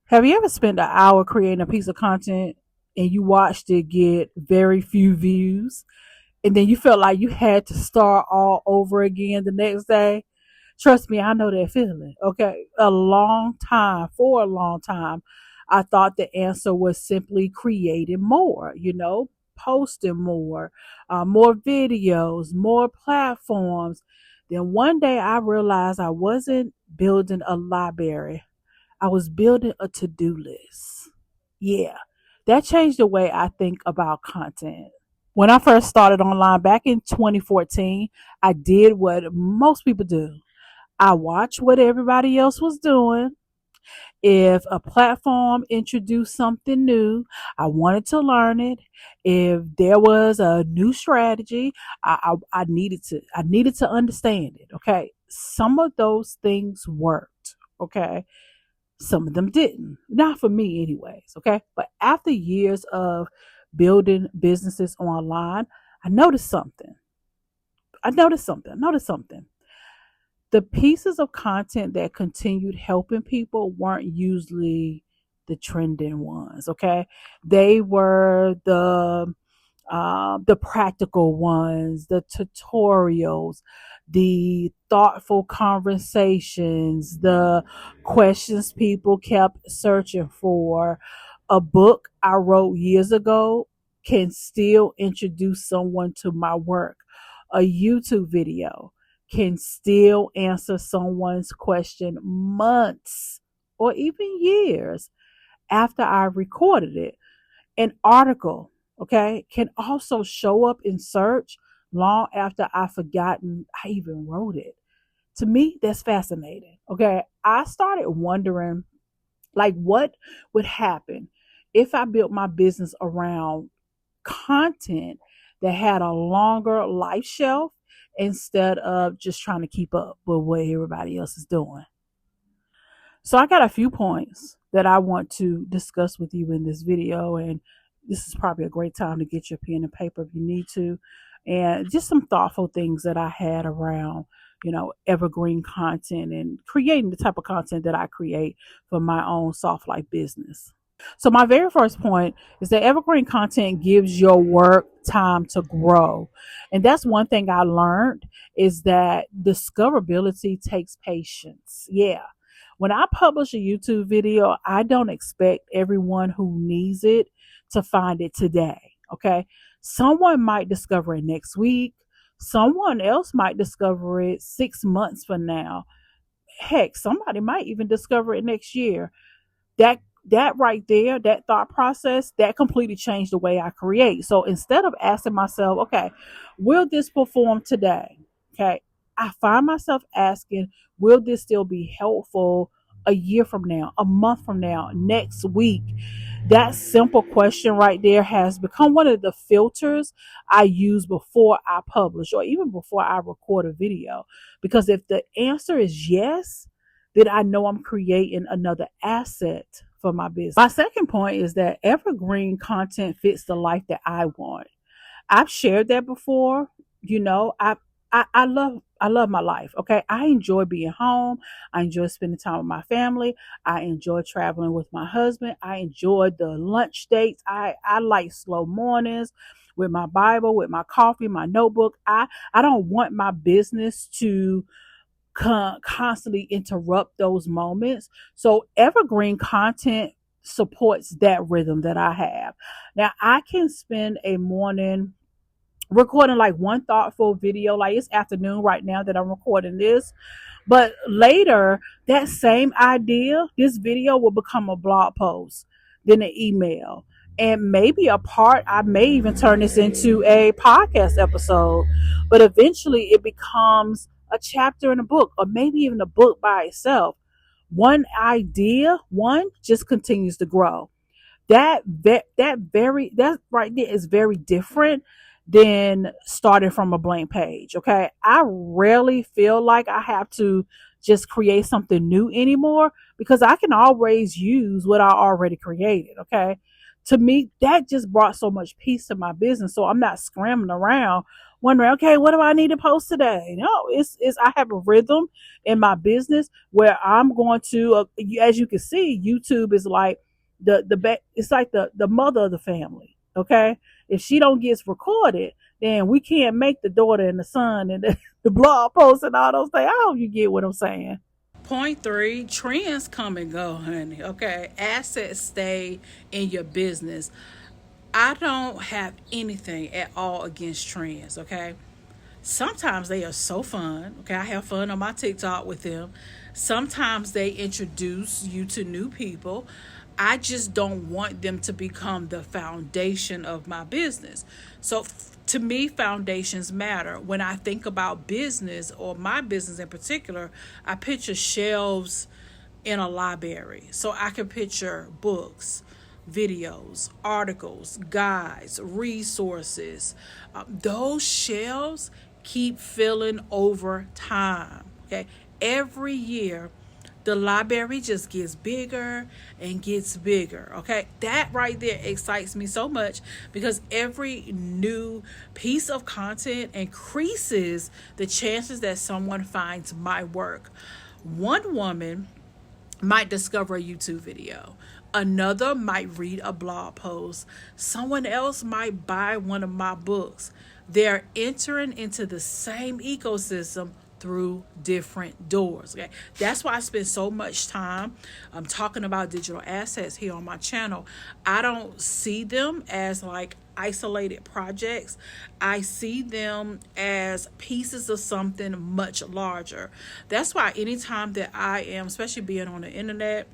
Have you ever spent an hour creating a piece of content and you watched it get very few views and then you felt like you had to start all over again the next day? Trust me, I know that feeling. Okay. For a long time, I thought the answer was simply creating more, posting more, more videos, more platforms. Then one day I realized I wasn't building a library. I was building a to do list. Yeah, that changed the way I think about content. When I first started online back in 2014, I did what most people do. I watched what everybody else was doing. If a platform introduced something new, I wanted to learn it. If there was a new strategy, I needed to understand it. Okay, some of those things worked. Okay, some of them didn't. Not for me, anyways. Okay. But after years of building businesses online, I noticed something. I noticed something. The pieces of content that continued helping people weren't usually the trending ones. Okay. They were the practical ones, the tutorials, the thoughtful conversations, the questions people kept searching for. A book I wrote years ago can still introduce someone to my work. A YouTube video can still answer someone's question months or even years after I recorded it. An article, okay, can also show up in search long after I've forgotten I even wrote it. To me, that's fascinating. Okay. I started wondering, like, what would happen if I built my business around content that had a longer life shelf instead of just trying to keep up with what everybody else is doing. So I got a few points that I want to discuss with you in this video, and this is probably a great time to get your pen and paper if you need to, and just some thoughtful things that I had around, evergreen content and creating the type of content that I create for my own soft life business. So my very first point is that evergreen content gives your work time to grow. And that's one thing I learned is that discoverability takes patience. Yeah. When I publish a YouTube video, I don't expect everyone who needs it to find it today. Okay. Someone might discover it next week. Someone else might discover it 6 months from now. Heck, somebody might even discover it next year. That right there, that thought process, that completely changed the way I create. So instead of asking myself, okay, will this perform today? Okay, I find myself asking, will this still be helpful a year from now, a month from now, next week? That simple question right there has become one of the filters I use before I publish or even before I record a video. Because if the answer is yes, then I know I'm creating another asset for my business. My second point is that evergreen content fits the life that I want. I've shared that before. I love my life. Okay. I enjoy being home. I enjoy spending time with my family. I enjoy traveling with my husband. I enjoy the lunch dates. I like slow mornings with my Bible, with my coffee, my notebook. I don't want my business to constantly interrupt those moments. So evergreen content supports that rhythm that I have. Now I can spend a morning recording like one thoughtful video, like it's afternoon right now that I'm recording this, but later that same idea, this video will become a blog post, then an email, and maybe a part. I may even turn this into a podcast episode, but eventually it becomes a chapter in a book, or maybe even a book by itself. One idea, one just continues to grow. That right there is very different than starting from a blank page. Okay, I rarely feel like I have to just create something new anymore because I can always use what I already created. Okay, to me, that just brought so much peace to my business. So I'm not scrambling around wondering, okay, what do I need to post today? No, it's I have a rhythm in my business where I'm going to, as you can see, YouTube is like it's like the mother of the family. Okay, if she don't get recorded, then we can't make the daughter and the son and the blog posts and all those things. I hope you get what I'm saying. Point three, trends come and go, honey. Okay, assets stay in your business. I don't have anything at all against trends. Okay, sometimes they are so fun. Okay, I have fun on my TikTok with them. Sometimes they introduce you to new people. I just don't want them to become the foundation of my business. So to me, foundations matter. When I think about business, or my business in particular, I picture shelves in a library. So I can picture books, videos, articles, guides, resources. Those shelves keep filling over time. Okay. Every year, the library just gets bigger and gets bigger. Okay. That right there excites me so much because every new piece of content increases the chances that someone finds my work. One woman might discover a YouTube video. Another might read a blog post. Someone else might buy one of my books. They're entering into the same ecosystem through different doors. Okay, that's why I spend so much time talking about digital assets here on my channel. I don't see them as like isolated projects. I see them as pieces of something much larger. That's why anytime that I am, especially being on the internet,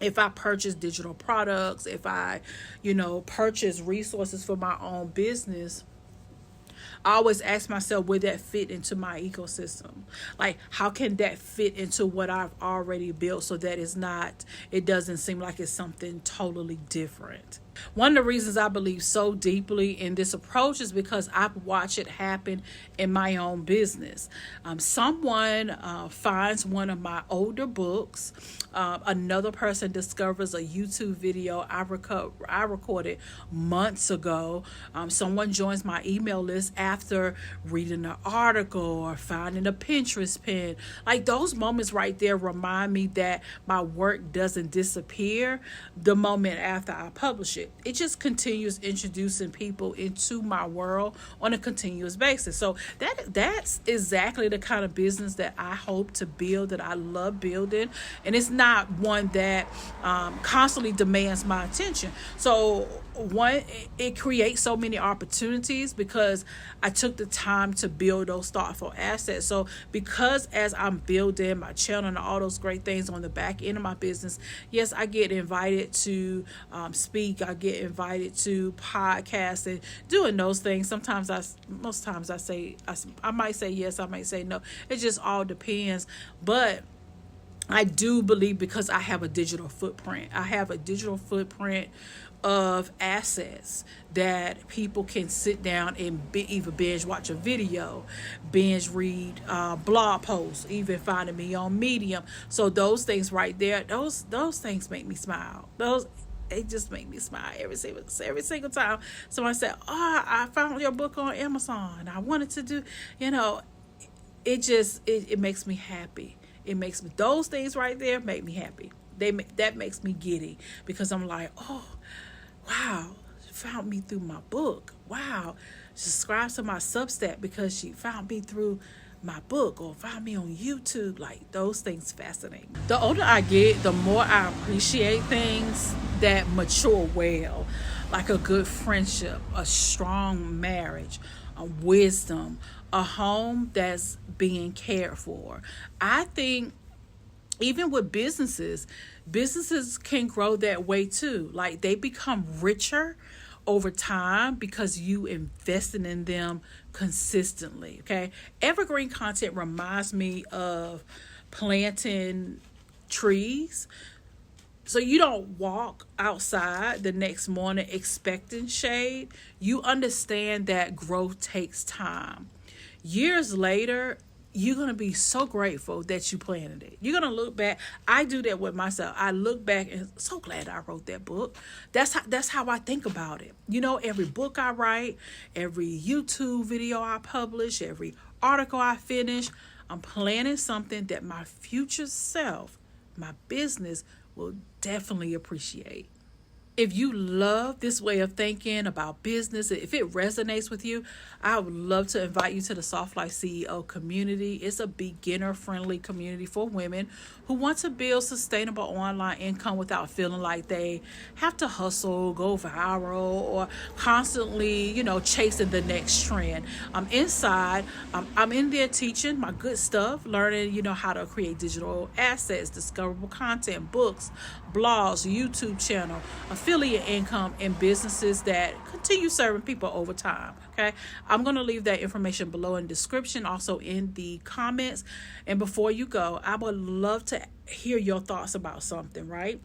if I purchase digital products, if I, purchase resources for my own business, I always ask myself, would that fit into my ecosystem? Like, how can that fit into what I've already built so that it doesn't seem like it's something totally different? One of the reasons I believe so deeply in this approach is because I've watched it happen in my own business. Someone finds one of my older books. Another person discovers a YouTube video I recorded months ago. Someone joins my email list after reading an article or finding a Pinterest pin. Like, those moments right there remind me that my work doesn't disappear the moment after I publish it. It just continues introducing people into my world on a continuous basis. So that's exactly the kind of business that I hope to build, that I love building. And it's not one that constantly demands my attention. So it creates so many opportunities because I took the time to build those thoughtful assets. So because as I'm building my channel and all those great things on the back end of my business, yes, I get invited to speak. I get invited to podcast and doing those things. Most times I might say yes, I might say no. It just all depends. But I do believe, because I have a digital footprint, of assets that people can sit down and either binge watch a video, binge read blog posts, even finding me on Medium. So those things right there, those things make me smile. It just make me smile every single time somebody said, "Oh, I found your book on Amazon. I wanted to do," it makes me happy. Those things right there make me happy. That makes me giddy because I'm like, oh, wow, she found me through my book. Wow, subscribe to my Substack because she found me through my book, or found me on YouTube. Like, those things fascinate me. The older I get, the more I appreciate things that mature well, like a good friendship, a strong marriage, a wisdom, a home that's being cared for. I think even with businesses can grow that way too. Like, they become richer over time because you invested in them consistently. Okay. Evergreen content reminds me of planting trees. So you don't walk outside the next morning expecting shade. You understand that growth takes time. Years later, you're going to be so grateful that you planted it. You're going to look back. I do that with myself. I look back and so glad I wrote that book. That's how I think about it. Every book I write, every YouTube video I publish, every article I finish, I'm planning something that my future self, my business, will definitely appreciate. If you love this way of thinking about business, if it resonates with you, I would love to invite you to the Soft Life CEO community. It's a beginner friendly community for women who want to build sustainable online income without feeling like they have to hustle, go viral, or constantly, chasing the next trend. I'm inside. I'm in there teaching my good stuff, learning, how to create digital assets, discoverable content, books, blogs, YouTube channel, affiliate income, and businesses that continue serving people over time. Okay, I'm going to leave that information below in the description, also in the comments. And before you go, I would love to hear your thoughts about something, right?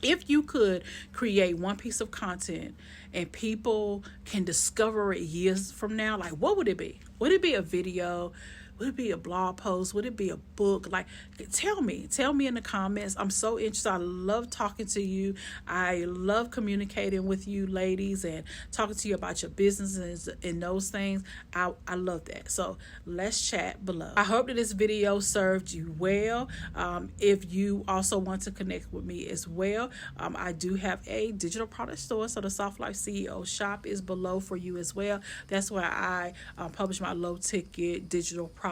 If you could create one piece of content and people can discover it years from now, like, what would it be? Would it be a video? Would it be a blog post? Would it be a book? Like, tell me in the comments. I'm so interested. I love talking to you. I love communicating with you ladies and talking to you about your businesses and those things. I love that. So let's chat below. I hope that this video served you well. If you also want to connect with me as well, I do have a digital product store. So the Soft Life CEO shop is below for you as well. That's where I publish my low ticket digital products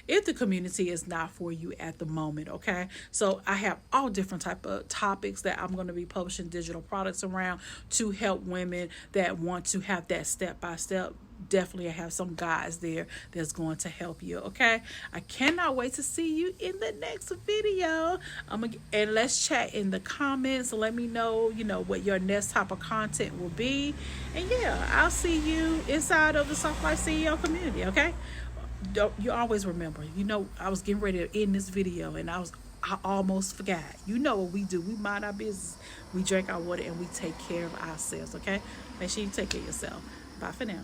if the community is not for you at the moment. Okay, so I have all different type of topics that I'm going to be publishing digital products around to help women that want to have that step-by-step. Definitely have some guys there that's going to help you. Okay, I cannot wait to see you in the next video. And let's chat in the comments. Let me know what your next type of content will be. And yeah, I'll see you inside of the Soft Life CEO community. Okay, you always remember, I was getting ready to end this video and I almost forgot. What we do. We mind our business. We drink our water and we take care of ourselves. Okay, make sure you take care of yourself. Bye for now.